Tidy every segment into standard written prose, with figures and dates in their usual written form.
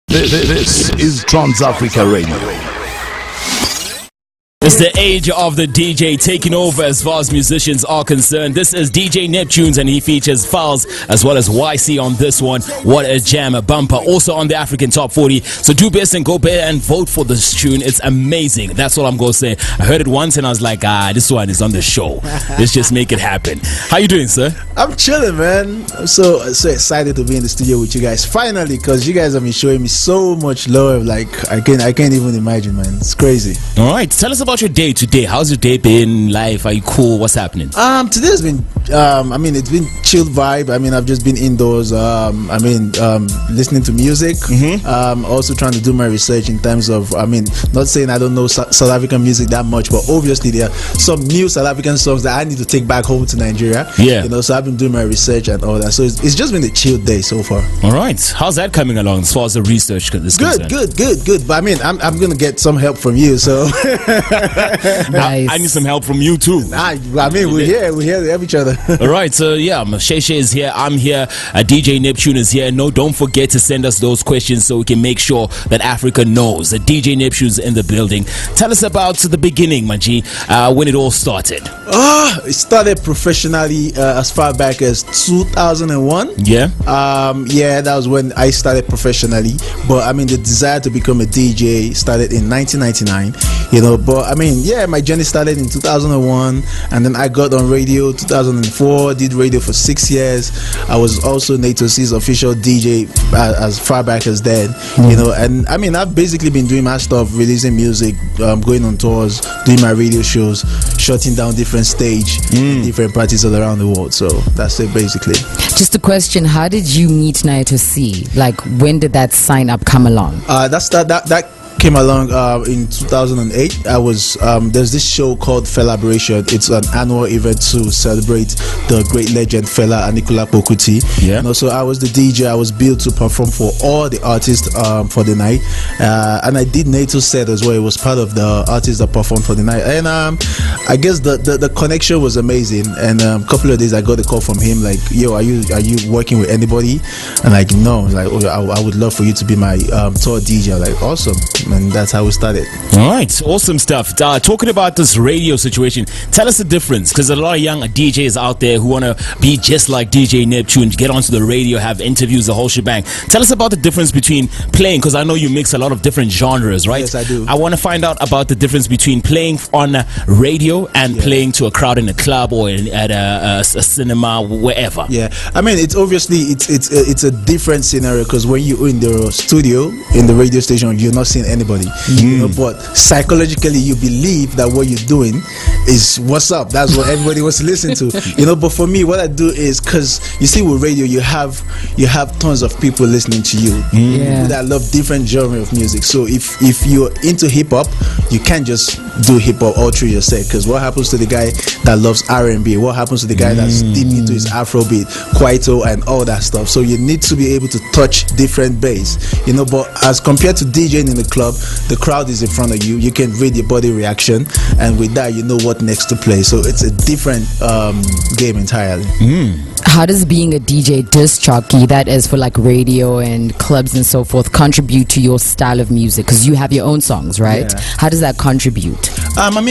This is TransAfricaRadio. It's the age of the DJ taking over as far as musicians are concerned. This is DJ Neptune's and he features Falz as well as YCee on this one. What a jam, a bumper. Also on the African Top 40. So do best and go there and vote for this tune. It's amazing. That's all I'm going to say. I heard it once and I was like, this one is on the show. Let's just make it happen. How you doing, sir? I'm chilling, man. I'm so excited to be in the studio with you guys. Finally, because you guys have been showing me so much love. Like, I can't even imagine, man. It's crazy. All right. Tell us about your day today. How's your day been? Life? Are you cool? What's happening? Today's been it's been chill vibe. I've just been indoors. Listening to music. Also trying to do my research in terms of, not saying I don't know South African music that much, but obviously there are some new South African songs that I need to take back home to Nigeria. Yeah. So I've been doing my research and all that. So it's just been a chill day so far. All right. How's that coming along as far as the research is concerned? Good. But I'm gonna get some help from you. So nice. I need some help from you too. We're here to help each other. All right, so yeah, Sheshe is here, I'm here, DJ Neptune is here. No, don't forget to send us those questions so we can make sure that Africa knows that DJ Neptune's in the building. Tell us about the beginning, Manji, when it all started. It started professionally as far back as 2001. Yeah. That was when I started professionally. But the desire to become a DJ started in 1999. My journey started in 2001, and then I got on radio 2004. Did radio for 6 years. I was also Ntokozo's official DJ as far back as then. And I've basically been doing my stuff, releasing music, going on tours, doing my radio shows, shutting down different stage, different parties all around the world. So that's it basically. Just a question: how did you meet Ntokozo? Like, when did that sign up come along? That came along in 2008. I was there's this show called Felaboration. It's an annual event to celebrate the great legend Fela Anikulapo Kuti. Yeah. So I was the DJ. I was billed to perform for all the artists for the night, and I did Nato's set as well. It was part of the artists that performed for the night, and I guess the connection was amazing. And a couple of days I got a call from him like, "Yo, are you working with anybody?" And like, no. Like, I would love for you to be my tour DJ. I'm like, awesome. And that's how we started. All right, awesome stuff. Talking about this radio situation, tell us the difference, because a lot of young DJs out there who want to be just like DJ Neptune, get onto the radio, have interviews, the whole shebang. Tell us about the difference between playing, because I know you mix a lot of different genres, right? Yes, I do. I want to find out about the difference between playing on radio and playing to a crowd in a club or at a cinema, wherever. Yeah, it's obviously it's a different scenario, because when you're in the studio, in the radio station, you're not seeing anybody. But psychologically you believe that what you're doing is what's up. That's what everybody wants to listen to. But for me, what I do is, because you see with radio you have tons of people listening to you, people that love different genre of music. So if you're into hip-hop, you can't just do hip-hop all through your set, because what happens to the guy that loves R&B? What happens to the guy that's deep into his Afrobeat, Kwaito and all that stuff? So you need to be able to touch different bass, but as compared to DJing in the club, the crowd is in front of you. You can read your body reaction, and with that you know what next to play. So it's a different game entirely. How does being a DJ disc jockey, that is for like radio and clubs and so forth, contribute to your style of music? Because you have your own songs, right? Yeah. How does that contribute?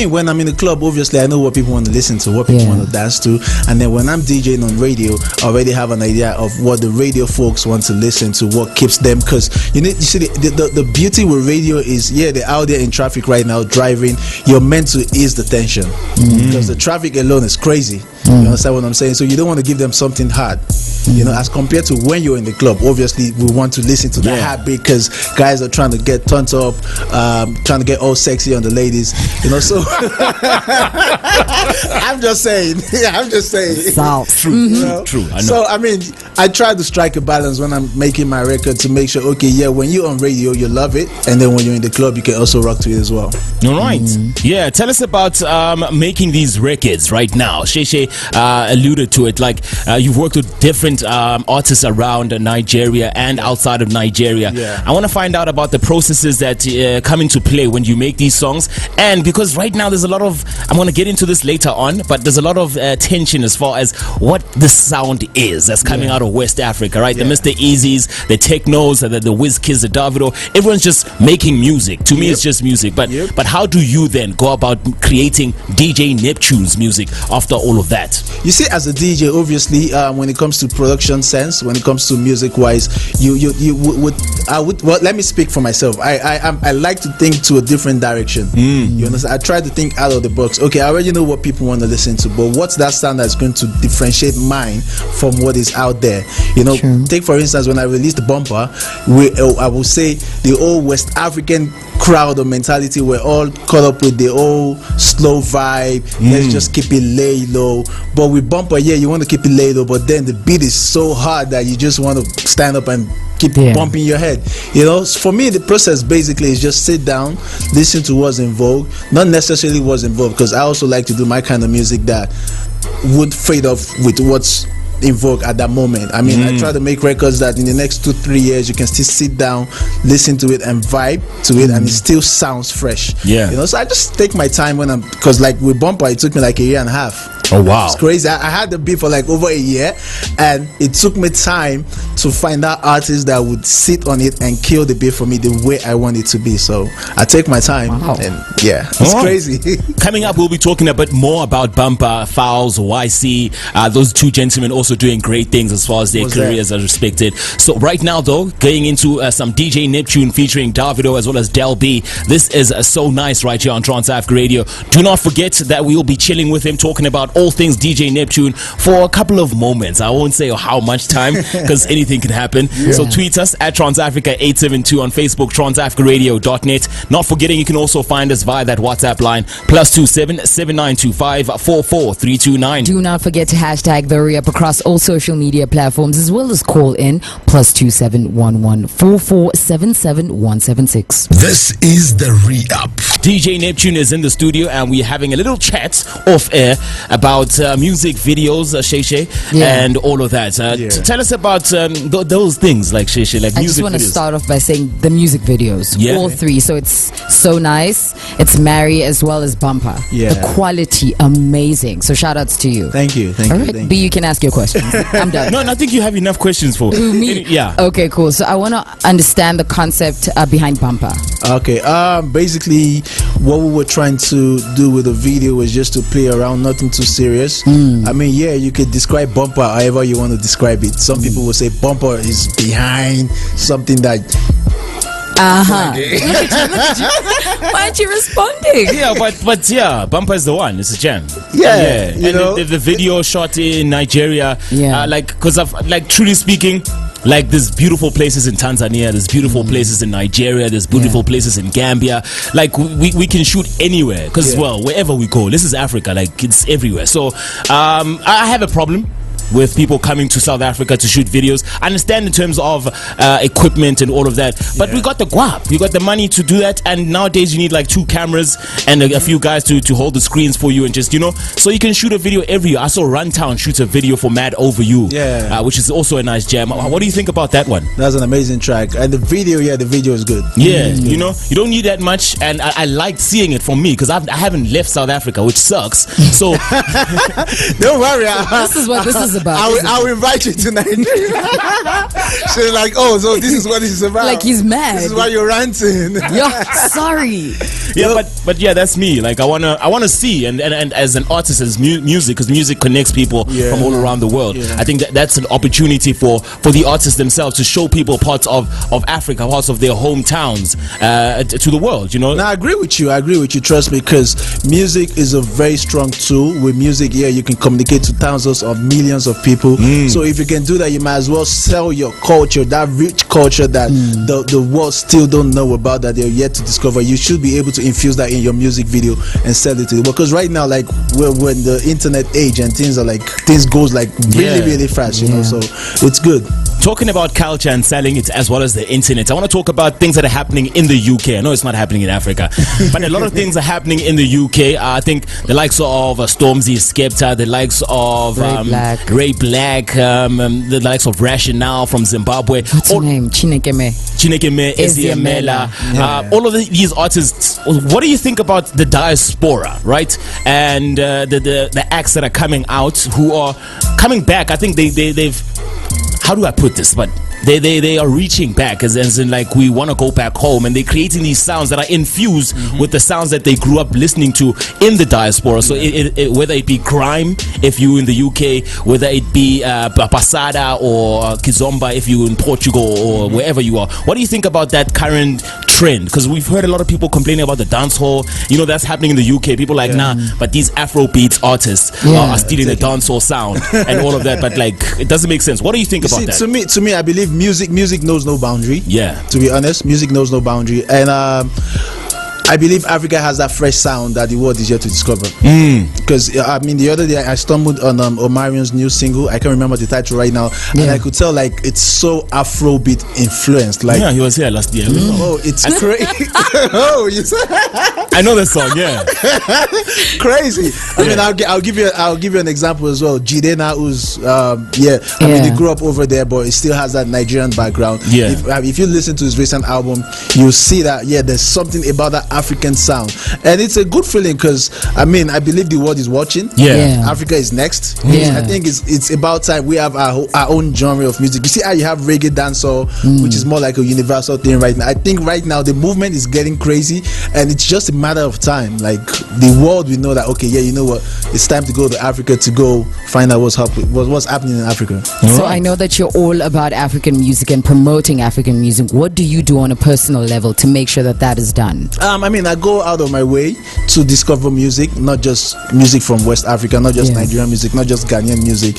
When I'm in the club, obviously I know what people want to listen to, what people want to dance to, and then when I'm DJing on radio, I already have an idea of what the radio folks want to listen to, what keeps them. Because you see the beauty with radio is, they're out there in traffic right now driving. You're meant to ease the tension, because the traffic alone is crazy. You understand what I'm saying? So you don't want to give them something hard, as compared to when you're in the club. Obviously we want to listen to that heartbeat, because guys are trying to get turned up, trying to get all sexy on the ladies, so I'm just saying. True. I know. So I try to strike a balance when I'm making my record, to make sure, when you're on radio you love it, and then when you're in the club you can also rock to it as well. All right. Yeah, tell us about making these records right now. Sheshe alluded to it. Like, you've worked with different artists around Nigeria and outside of Nigeria. Yeah. I want to find out about the processes that come into play when you make these songs. And because right now there's a lot of, I'm going to get into this later on, but there's a lot of tension as far as what the sound is that's coming out of West Africa, right? The Mr. Easy's, the Teknos, the YCee, the Davido. Everyone's just making music. To me, it's just music. But how do you then go about creating DJ Neptune's music after all of that? You see, as a DJ, obviously, when it comes to production sense, when it comes to music wise, well, let me speak for myself. I like to think to a different direction. You understand? I try to think out of the box. Okay, I already know what people want to listen to, but what's that sound that's going to differentiate mine from what is out there? You know, take for instance, when I released the Bumper, I will say the old West African crowd or mentality were all caught up with the old slow vibe. Let's just keep it laid low. But with Bumper, you want to keep it laid low, but then the beat is so hard that you just want to stand up and keep bumping your head. You know, for me, the process basically is just sit down, listen to what's in vogue, not necessarily what's in vogue, because I also like to do my kind of music that would fade off with what's in vogue at that moment. I mean, I try to make records that in the next 2-3 years you can still sit down, listen to it and vibe to it, and it still sounds fresh. You know, so I just take my time when I'm, because like with Bumper, it took me like a year and a half. Oh wow, it's crazy. I had the beat for like over a year, and it took me time to find out artists that would sit on it and kill the beat for me the way I want it to be. So I take my time, and it's crazy. Coming up, we'll be talking a bit more about Bumper, Falz, YCee. Those two gentlemen also doing great things as far as their careers are respected. So right now, though, going into some DJ Neptune featuring Davido as well as Del B. This is so nice right here on TransAfricaRadio. Do not forget that we will be chilling with him, talking about all things DJ Neptune for a couple of moments. I won't say how much time, because anything can happen. So tweet us at TransAfrica872 on Facebook, TransAfricaRadio.net. Not forgetting, you can also find us via that WhatsApp line, +27 7925 44329. Do not forget to hashtag the re-up across all social media platforms, as well as call in +27 11 4477 176. This is the re-up. DJ Neptune is in the studio, and we're having a little chat off air about music videos, Sheshe, and all of that. Tell us about those things, like Sheshe, like music videos. I just want to start off by saying the music videos, all three. So it's so nice. It's Mary as well as Bumper. The quality, amazing. So shout outs to you. Thank you. All right, B, you can ask your questions. I'm done. No, I think you have enough questions for me. Okay, cool. So I want to understand the concept behind Bumper. Okay, basically what we were trying to do with the video was just to play around, nothing too serious. I mean, you could describe Bumper however you want to describe it. Some people will say Bumper is behind something that Why aren't you responding? But Bumper is the one. It's a jam. You know, the video shot in Nigeria, because of truly speaking, like there's beautiful places in Tanzania, there's beautiful places in Nigeria, there's beautiful places in Gambia. Like we can shoot anywhere, because wherever we go, this is Africa, like it's everywhere. So I have a problem with people coming to South Africa to shoot videos. I understand in terms of equipment and all of that, but we got the guap, we got the money to do that, and nowadays you need like 2 cameras and a few guys to hold the screens for you, and just, you know, so you can shoot a video everywhere. I saw Runtown shoot a video for Mad Over You, which is also a nice jam. What do you think about that one? That's an amazing track, and the video is good. You know, you don't need that much, and I liked seeing it from me, because I haven't left South Africa, which sucks. So don't worry, this is what this is about. I'll invite you to Nigeria. She's like, oh, so this is what it's about. Like he's mad. This is why you're ranting. Sorry. But that's me. Like I wanna see, and as an artist, as music, because music connects people from all around the world. I think that's an opportunity for the artists themselves to show people parts of Africa, parts of their hometowns to the world. You know. No, I agree with you. Trust me, because music is a very strong tool. With music, you can communicate to thousands of millions of people. So if you can do that, you might as well sell your culture, that rich culture that the world still don't know about, that they're yet to discover. You should be able to infuse that in your music video and sell it to them. Because right now, like we're in the internet age, and things goes like really fast, you know. So it's good. talking about culture and selling it as well as the internet, I want to talk about things that are happening in the UK. I know it's not happening in Africa, but a lot of things are happening in the UK. I think the likes of Stormzy, Skepta, the likes of Ray Black, the likes of Rationale from Zimbabwe. What's her name? Chinekeme Eziamela. All of these artists, what do you think about the diaspora, right? And the acts that are coming out, who are coming back? I think they've, how do I put this? But they are reaching back, as in like, we want to go back home, and they're creating these sounds that are infused with the sounds that they grew up listening to in the diaspora. So whether it be grime if you're in the UK, whether it be Passada or Kizomba if you're in Portugal or wherever you are, what do you think about that current trend? Because we've heard a lot of people complaining about the dancehall. You know, that's happening in the UK. People like, nah, but these Afrobeats artists are stealing the dancehall sound and all of that. But like, it doesn't make sense. What do you think about that? To me, I believe music knows no boundary. Yeah. To be honest, music knows no boundary, and I believe Africa has that fresh sound that the world is yet to discover. Because I mean, the other day I stumbled on Omarion's new single. I can't remember the title right now, and I could tell like it's so Afrobeat influenced. Like, yeah, he was here last year. Oh, it's crazy. Oh, you said I know the song. Yeah, crazy. I mean, I'll give you an example as well. Jidena, who's I mean, he grew up over there, but he still has that Nigerian background. Yeah. If you listen to his recent album, you'll see that there's something about that African sound, and it's a good feeling, because I mean, I believe the world is watching. Africa is next. I think it's about time we have our own genre of music. You see how you have reggae dancehall, which is more like a universal thing right now. I think right now the movement is getting crazy, and it's just a matter of time. Like, the world will know that, okay, you know what, it's time to go to Africa to go find out what's happening in Africa. So I know that you're all about African music and promoting African music. What do you do on a personal level to make sure that is done? I mean, I go out of my way to discover music, not just music from West Africa, not just Nigerian music, not just Ghanaian music,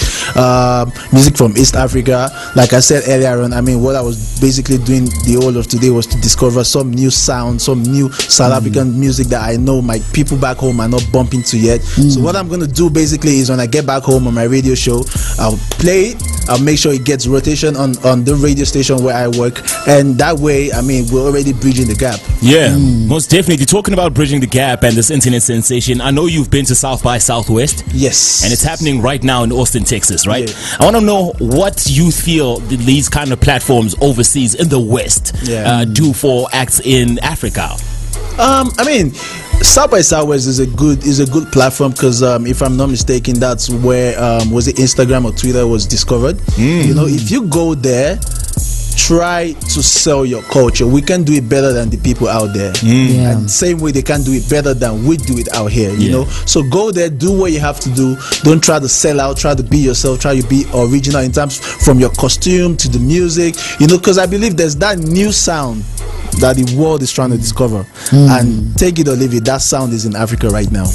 music from East Africa. Like I said earlier on, I mean, what I was basically doing the whole of today was to discover some new sound, some new South African music that I know my people back home are not bumping to yet. So what I'm going to do basically is, when I get back home on my radio show, I'll play it. I'll make sure it gets rotation on the radio station where I work, and that way, I mean, we're already bridging the gap. Yeah, most definitely. Talking about bridging the gap and this internet sensation, I know you've been to South by Southwest. Yes. And it's happening right now in Austin, Texas, right? I want to know what you feel these kind of platforms overseas in the West do for acts in Africa. I mean, South by Southwest is a good platform, because if I'm not mistaken, that's where was it Instagram or Twitter was discovered. You know, if you go there, try to sell your culture. We can do it better than the people out there. And same way they can do it better than we do it out here, you know. So go there, do what you have to do. Don't try to sell out, try to be yourself, try to be original in terms from your costume to the music, you know, because I believe there's that new sound that the world is trying to discover, and take it or leave it, that sound is in Africa right now.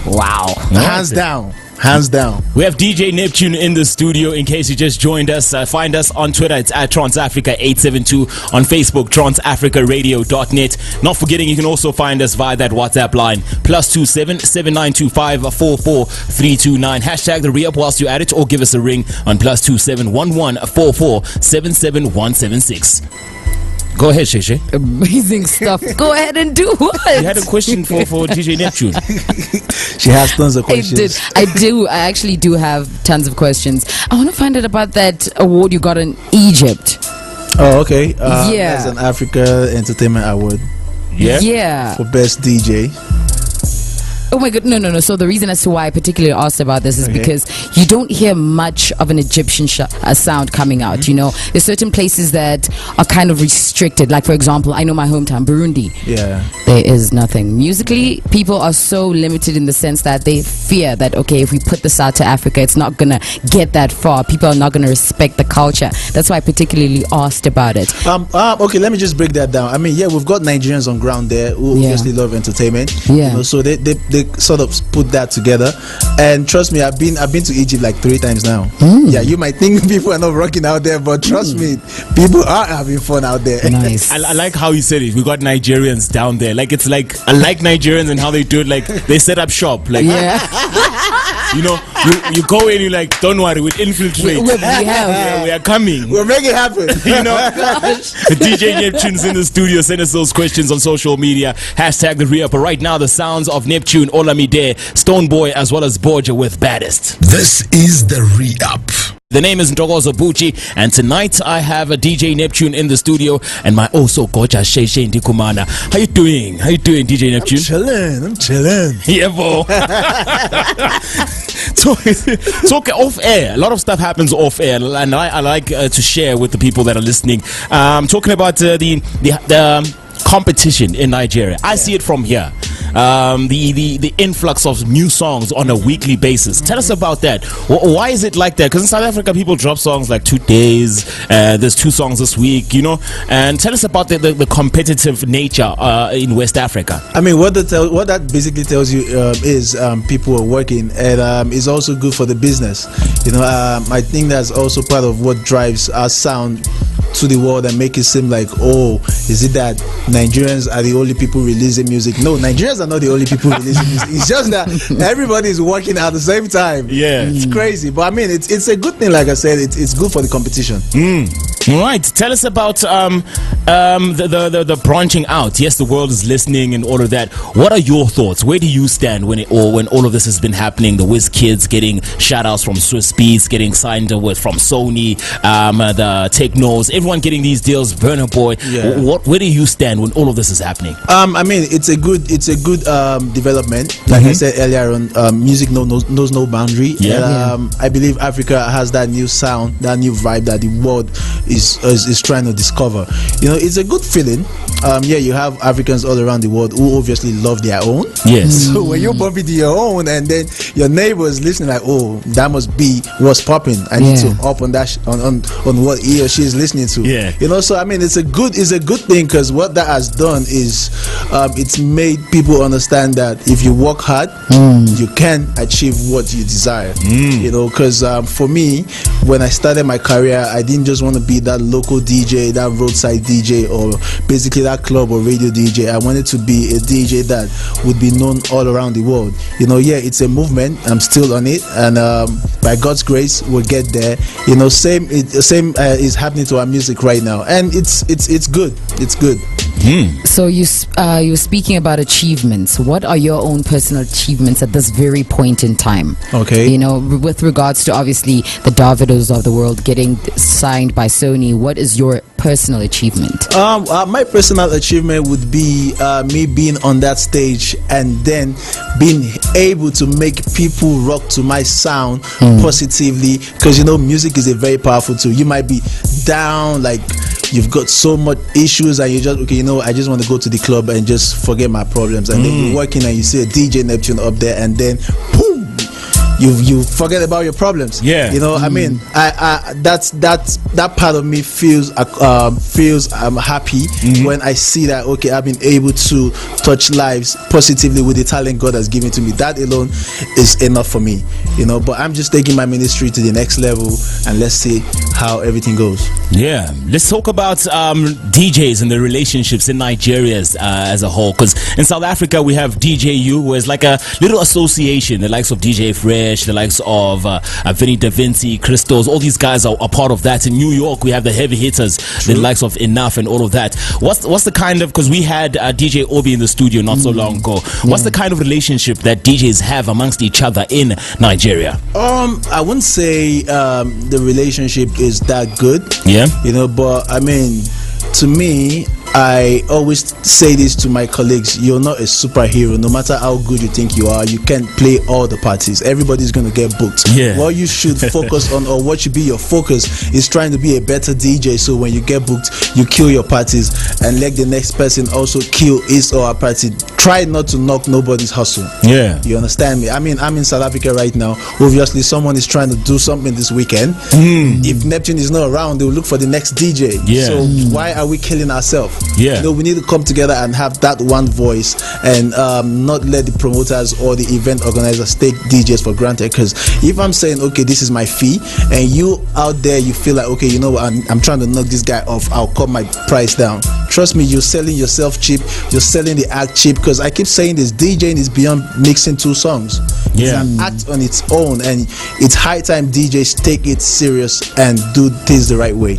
Wow. Hands down. Hands down. We have DJ Neptune in the studio. In case you just joined us, find us on Twitter. It's at TransAfrica872. On Facebook, TransAfricaRadio.net. Not forgetting, you can also find us via that WhatsApp line, +27 7925 44329. Hashtag the re-up whilst you're at it, or give us a ring on +27 1144 77176. Go ahead, Sheshe. Amazing stuff. Go ahead and do what? You had a question for DJ Neptune. She has tons of questions. I actually do have tons of questions. I want to find out about that award you got in Egypt. Oh, okay. That's an Africa Entertainment Award. Yeah. For Best DJ. Oh my god, no. So the reason as to why I particularly asked about this is because you don't hear much of an Egyptian sound coming out, you know. There's certain places that are kind of restricted. Like, for example, I know my hometown, Burundi. There is nothing. Musically, people are so limited in the sense that they fear that, okay, if we put this out to Africa, it's not going to get that far. People are not going to respect the culture. That's why I particularly asked about it. Okay, let me just break that down. I mean, we've got Nigerians on ground there who obviously love entertainment. You know, so they sort of put that together, and trust me, I've been to Egypt like 3 times now. You might think people are not rocking out there, but trust me, people are having fun out there. Nice. I like how you said it. We got Nigerians down there. Like, it's like, I like Nigerians and how they do it. Like, they set up shop. Like, You know, you go in, you're like, don't worry, we'll infiltrate. We are coming. We'll make it happen. You know, DJ Neptune's in the studio. Send us those questions on social media. Hashtag the re-up. But right now, the sounds of Neptune, Olamide, Stoneboy, as well as Botjie with Baddest. This is the re-up. The name is Ntokozo Botjie, and tonight I have a DJ Neptune in the studio and my also gorgeous Sheila Ndikumana. How you doing? How you doing, DJ Neptune? I'm chilling. Yeah, bro. Talk off air. A lot of stuff happens off air, and I like to share with the people that are listening. Talking about the competition in Nigeria. I see it from here. The influx of new songs on a weekly basis. Tell us about that. Why is it like that? Because in South Africa, people drop songs like 2 days. There's 2 songs this week, you know. And tell us about the competitive nature in West Africa. I mean, what that basically tells you is people are working, and it's also good for the business. You know, I think that's also part of what drives our sound to the world and make it seem like, oh, is it that Nigerians are the only people releasing music? No, Nigerians are not the only people releasing music. It's just that everybody is working at the same time. Yeah, it's crazy, but I mean, it's a good thing. Like I said, it's good for the competition. Right. Tell us about the branching out. Yes, the world is listening and all of that. What are your thoughts? Where do you stand when all of this has been happening? The WizKids getting shout outs from Swiss Beats, getting signed from Sony, the Teknos, everyone getting these deals. Burna Boy. Yeah. Where do you stand when all of this is happening? I mean, it's a good development. Like I said earlier on, music knows no boundary. Yeah. And, I believe Africa has that new sound, that new vibe that the world is trying to discover. You know, it's a good feeling. Yeah, you have Africans all around the world who obviously love their own. Yes. So when you bump into your own, and then your neighbors listening, like, oh, that must be what's popping. I need to up on that on what he or she is listening to. Yeah. You know, so I mean, it's a good thing, because what that has done is it's made people understand that if you work hard, you can achieve what you desire. You know, because for me, when I started my career, I didn't just want to be that local DJ, that roadside DJ, or basically that club or radio DJ. I wanted to be a DJ that would be known all around the world. You know, yeah, it's a movement. I'm still on it, and by God's grace, we'll get there. You know, same is happening to our music right now, and it's good. It's good. So you're speaking about achievements. What are your own personal achievements at this very point in time? Okay. You know, with regards to obviously the Davidos of the world getting signed by Sony, what is your personal achievement? My personal achievement would be me being on that stage and then being able to make people rock to my sound positively, because you know, music is a very powerful tool. You might be down, like you've got so much issues, and you just, okay, you know, I just want to go to the club and just forget my problems, and then you're working and you see a DJ Neptune up there, and then boom, you forget about your problems. Yeah. You know, I mean, that part of me feels I'm happy when I see that, okay, I've been able to touch lives positively with the talent God has given to me. That alone is enough for me, you know. But I'm just taking my ministry to the next level, and let's see how everything goes. Yeah, let's talk about DJs and the relationships in Nigeria as a whole, because in South Africa we have DJU, where it's like a little association, the likes of DJ Fresh, the likes of Vinny Da Vinci, Christos, all these guys are part of that. In New York we have the heavy hitters, the likes of Enough and all of that. What's the kind of, because we had DJ Obi in the studio not so long ago, what's the kind of relationship that DJs have amongst each other in Nigeria? I wouldn't say the relationship is that good, you know, but I mean, to me, I always say this to my colleagues: you're not a superhero. No matter how good you think you are, you can't play all the parties. Everybody's going to get booked. What you should focus on, or what should be your focus, is trying to be a better DJ, so when you get booked, you kill your parties and let the next person also kill his or her party. Try not to knock nobody's hustle. You understand me? I mean, I'm in South Africa right now. Obviously, someone is trying to do something this weekend. If Neptune is not around, they will look for the next DJ. So why are we killing ourselves? You know, we need to come together and have that one voice, and not let the promoters or the event organizers take DJs for granted. Because if I'm saying, okay, this is my fee, and you out there, you feel like, okay, you know what, I'm trying to knock this guy off, I'll cut my price down. Trust me, you're selling yourself cheap, you're selling the act cheap. Because I keep saying this, DJing is beyond mixing 2 songs. It's an act on its own, and it's high time DJs take it serious and do things the right way.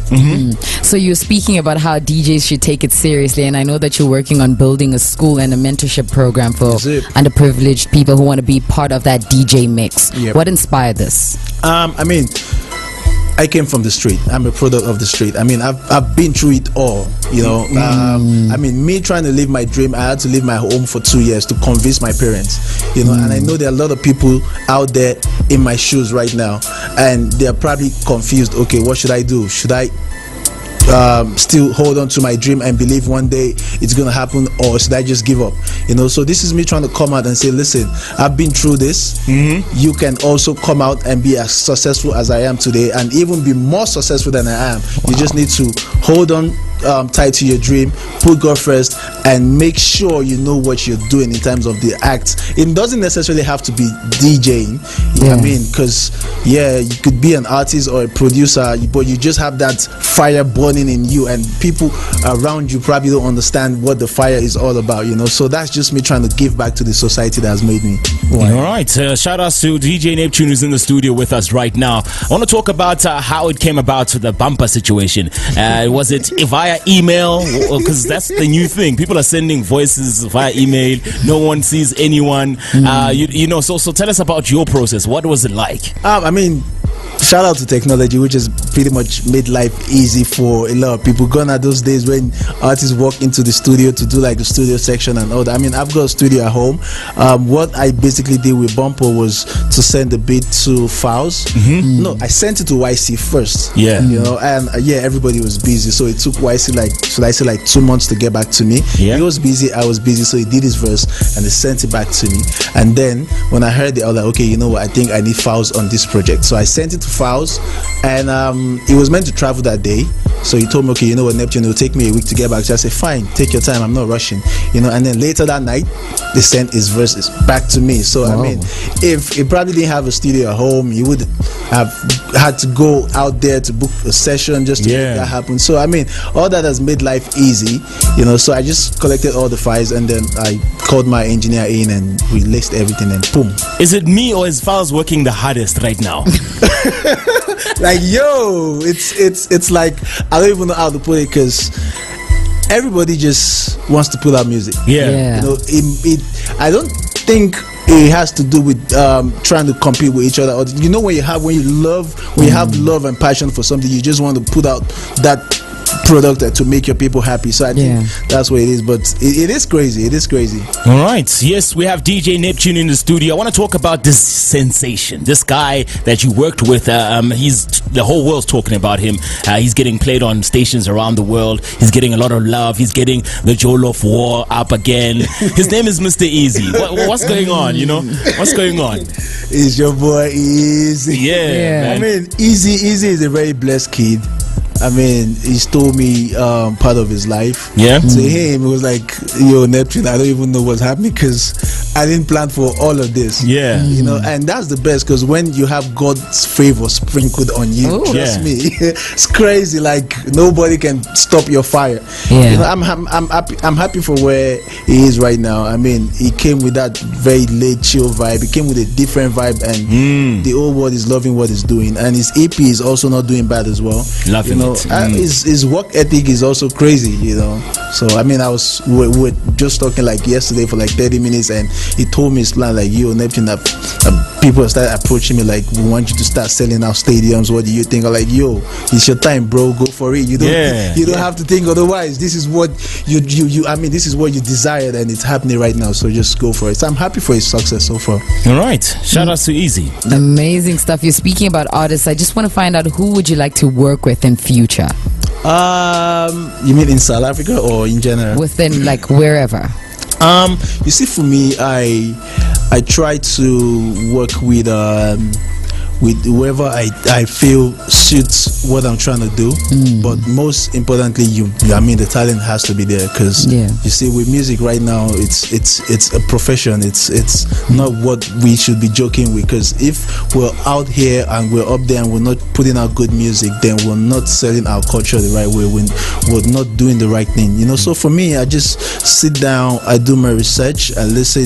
So you're speaking about how DJs should take it seriously, and I know that you're working on building a school and a mentorship program for Yes, sir. underprivileged people who want to be part of that DJ mix. Yep. What inspired this? I mean, I came from the street. I'm a product of the street. I mean, I've been through it all, you know. I mean, me trying to live my dream, I had to leave my home for 2 years to convince my parents, you know. And I know there are a lot of people out there in my shoes right now, and they're probably confused. Okay, what should I do? Should I still hold on to my dream and believe one day it's gonna happen, or should I just give up? You know, so this is me trying to come out and say, listen, I've been through this. You can also come out and be as successful as I am today, and even be more successful than I am. You just need to hold on tight to your dream, put God first, and make sure you know what you're doing in terms of the act. It doesn't necessarily have to be DJing, you know what I mean? Because you could be an artist or a producer, but you just have that fire burning in you, and people around you probably don't understand what the fire is all about, you know. So that's just me trying to give back to the society that has made me. All right, shout out to DJ Neptune, who's in the studio with us right now. I want to talk about how it came about to the bumper situation. Was it via email? Because that's the new thing. People are sending voices via email. No one sees anyone. You know. So tell us about your process. What was it like? I mean, shout out to technology, which has pretty much made life easy for a lot of people. Gone are those days when artists walk into the studio to do like the studio section and all that. I mean, I've got a studio at home. What I basically did with Bumper was to send the beat to Falz. No, I sent it to YCee first. Yeah. You know, and everybody was busy, so it took YCee like 2 months to get back to me. Yeah. He was busy, I was busy, so he did his verse and he sent it back to me. And then when I heard it, I was like, okay, you know what? I think I need Falz on this project. So I sent it to Falz, and he was meant to travel that day. So he told me, okay, you know what, Neptune, it will take me a week to get back. So I said, fine, take your time, I'm not rushing, you know. And then later that night, they sent his verses back to me. So I mean, if he probably didn't have a studio at home, he would have had to go out there to book a session just to make that happen. So I mean, all that has made life easy, you know. So I just collected all the files, and then I called my engineer in, and we laced everything, and boom. Is it me, or is Falz working the hardest right now? Like, yo, it's like, I don't even know how to put it, because everybody just wants to put out music. Yeah. You know, I don't think it has to do with trying to compete with each other. Or, you know, when you have love and passion for something, you just want to put out that product to make your people happy. So I think that's what it is. But it is crazy. It is crazy. All right. Yes, we have DJ Neptune in the studio. I want to talk about this sensation, this guy that you worked with. The whole world's talking about him. He's getting played on stations around the world. He's getting a lot of love. He's getting the Jollof War up again. His name is Mr. Easy. What's going on? You know, what's going on? It's your boy Easy. Yeah. I mean, Easy is a very blessed kid. I mean, he's told me part of his life. Yeah. To him, it was like, yo, Neptune, I don't even know what's happening, because I didn't plan for all of this. Yeah. You know, and that's the best, because when you have God's favor sprinkled on you, trust me, it's crazy. Like, nobody can stop your fire. Yeah. You know, I'm happy for where he is right now. I mean, he came with that very late chill vibe. He came with a different vibe, and the whole world is loving what he's doing. And his EP is also not doing bad as well. Loving it. His work ethic is also crazy, you know. So I mean, we're just talking like yesterday for like 30 minutes, and he told me his plan, like, yo, Neptune, people started approaching me like, we want you to start selling out stadiums. What do you think? I'm like, yo, it's your time, bro. Go for it. You don't have to think otherwise. This is what this is what you desired, and it's happening right now. So just go for it. So I'm happy for his success so far. All right. Shout out to Easy. Amazing stuff. You're speaking about artists. I just want to find out, who would you like to work with in future? You mean in South Africa or in general? Within, like, wherever. You see, for me, I try to work with with whoever I feel suits what I'm trying to do. But most importantly, the talent has to be there, because you see, with music right now, it's a profession. It's not what we should be joking with, because if we're out here and we're up there and we're not putting out good music, then we're not selling our culture the right way. We're not doing the right thing, you know. So for me, I just sit down, I do my research, I listen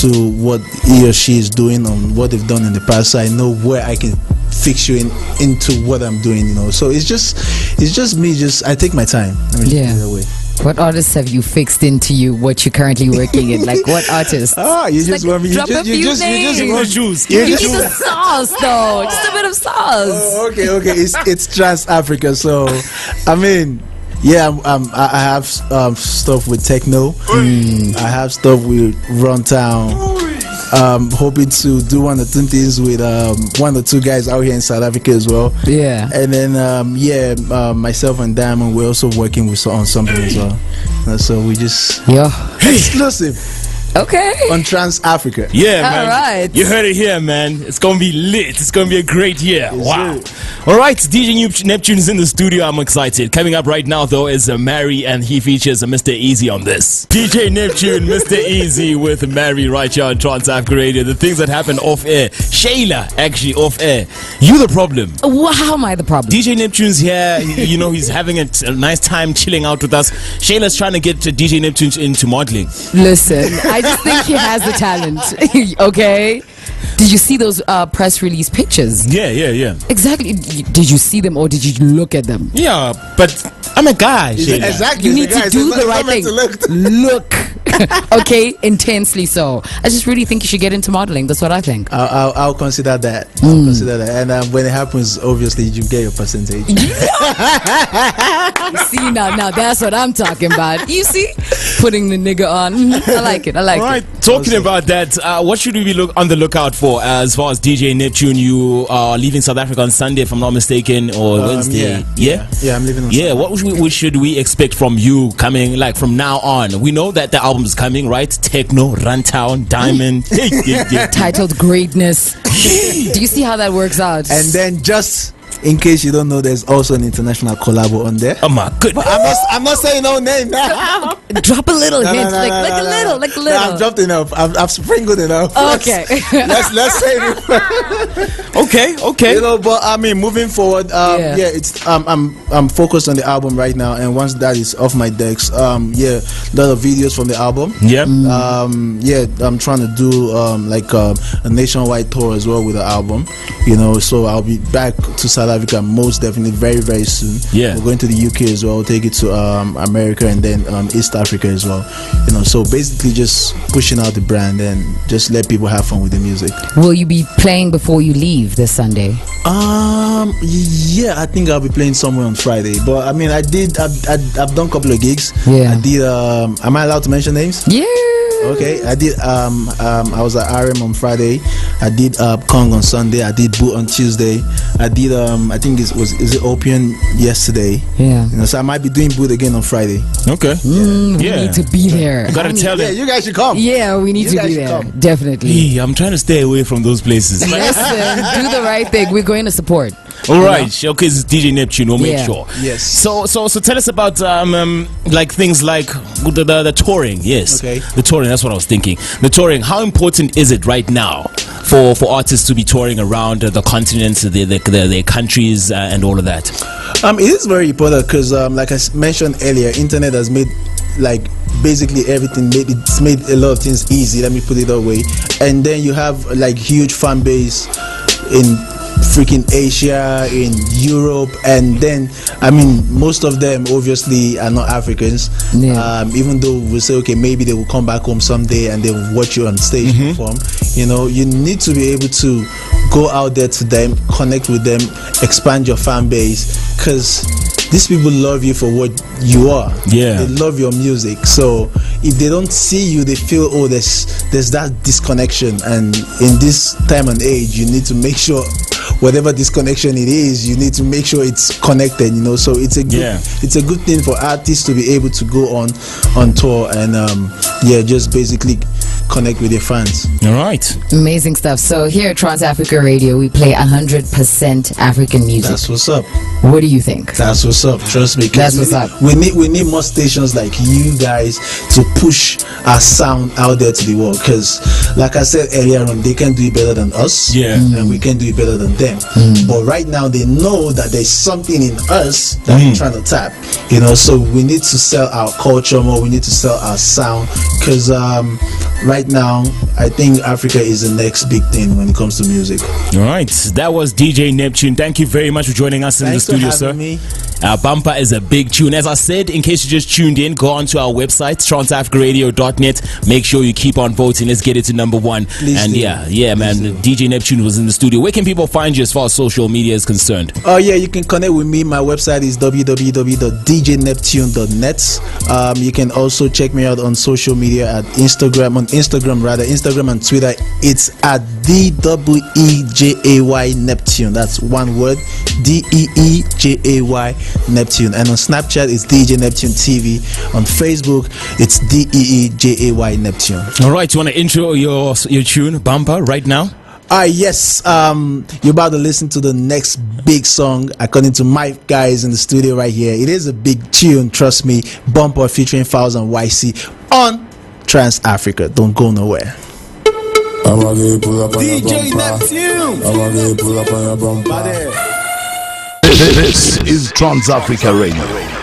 to what he or she is doing on what they've done in the past, so I know where I can fix you into what I'm doing, you know. So it's just me. I take my time. Let me put it that way. What artists have you fixed into you? What you're currently working in? Like what artists? You just want me? You just want juice. You need the sauce, though. Just a bit of sauce. Oh, okay. It's TransAfrica. So, I mean, I have stuff with Tekno. I have stuff with Runtown. Hoping to do one or two things with one or two guys out here in South Africa as well. Yeah. And then myself and Diamond, we're also working on something as well. So we just exclusive. Okay. On TransAfrica. Yeah, man. All right. You heard it here, man. It's going to be lit. It's going to be a great year. Wow. All right. DJ Neptune is in the studio. I'm excited. Coming up right now, though, is Mary, and he features Mr. Easy on this. DJ Neptune, Mr. Easy with Mary right here on TransAfricaRadio. The things that happen off air. Sheila, actually off air. You the problem. Well, how am I the problem? DJ Neptune's here. You know, he's having a nice time chilling out with us. Sheila's trying to get DJ Neptune into modeling. Listen, I just think he has the talent. Okay. Did you see those press release pictures? Yeah. Exactly. Did you see them or did you look at them? Yeah, but I'm a guy. Sheila. Exactly. You need to do the right thing. Look. Okay, intensely so. I just really think you should get into modeling. That's what I think. I'll consider that. I'll consider that. And when it happens, obviously you get your percentage. See, now that's what I'm talking about. You see, putting the nigga on. I like it. All right, talking about that, what should we be on the lookout for as far as DJ Neptune? You are leaving South Africa on Sunday, if I'm not mistaken, or Wednesday. Yeah, I'm leaving on Sunday. What should we expect from you coming, like, from now on? We know that the album's coming, right? Tekno, Runtown, Diamond. Titled Greatness. Do you see how that works out? And then, just in case you don't know, there's also an international collabo on there. Oh my goodness. I'm not saying no name. Drop a little hint, like a little. No, I've dropped enough. I've sprinkled enough. Okay. Let's say it. Okay. You know, but I mean, moving forward, it's I'm focused on the album right now, and once that is off my decks, a lot of videos from the album. I'm trying to do a nationwide tour as well with the album. You know, so I'll be back to South Africa most definitely very, very soon. We're going to the UK as well, take it to America, and then East Africa as well. You know, so basically just pushing out the brand and just let people have fun with the music. Will you be playing before you leave this Sunday? I think I'll be playing somewhere on Friday. But I mean, I've done a couple of gigs. I did am I allowed to mention names? Yeah. Okay, I did I was at RM on Friday. I did Kong on Sunday. I did Boot on Tuesday. I did I think is it Opium yesterday. You know, so I might be doing Boot again on Friday. Okay. We need to be there. You gotta tell them. You guys should come. Yeah, we need to be there. Definitely. I'm trying to stay away from those places. Listen, do the right thing. We're going to support. All right, okay, it's DJ Neptune. We'll make sure. Yes. So tell us about like things like the touring. Yes. Okay. The touring. That's what I was thinking. The touring. How important is it right now for artists to be touring around the continents, their countries, and all of that? It is very important because, like I mentioned earlier, internet has made basically everything. It's made a lot of things easy. Let me put it that way. And then you have huge fan base in freaking Asia, in Europe, and then I mean most of them obviously are not Africans. Even though we say okay, maybe they will come back home someday and they will watch you on stage perform. You know, you need to be able to go out there to them, connect with them, expand your fan base, because these people love you for what you are. They love your music. So if they don't see you, they feel there's that disconnection. And in this time and age, you need to make sure whatever disconnection it is, you need to make sure it's connected. You know, so it's a good thing for artists to be able to go on tour and just basically connect with your fans. All right. Amazing stuff. So here at TransAfricaRadio, we play 100% African music. That's what's up. What do you think? That's what's up. Trust me. That's what's up. We need more stations like you guys to push our sound out there to the world. Because, like I said earlier on, they can do it better than us. Yeah. And we can do it better than them. But right now, they know that there's something in us that we're trying to tap. You know, so we need to sell our culture more. We need to sell our sound. Because right now, I think Africa is the next big thing when it comes to music. All right. That was DJ Neptune. Thank you very much for joining us in the studio, sir. Me. Our bumper is a big tune. As I said, in case you just tuned in, go on to our website, TransAfricaRadio.net. Make sure you keep on voting. Let's get it to number 1. Please and do. yeah, man. DJ Neptune was in the studio. Where can people find you as far as social media is concerned? Oh yeah, you can connect with me. My website is www.djneptune.net. You can also check me out on social media at Instagram and Twitter. It's at DEEJAY Neptune. That's one word, DEEJAY Neptune. And on Snapchat, it's DJ Neptune TV. On Facebook, it's DEEJAY Neptune. All right, you want to intro your tune, bumper, right now? Yes, you're about to listen to the next big song according to my guys in the studio right here. It is a big tune, trust me. Bumper featuring Falz and YCee on Trans Africa. Don't go nowhere. DJ Neptune. This is TransAfricaRadio.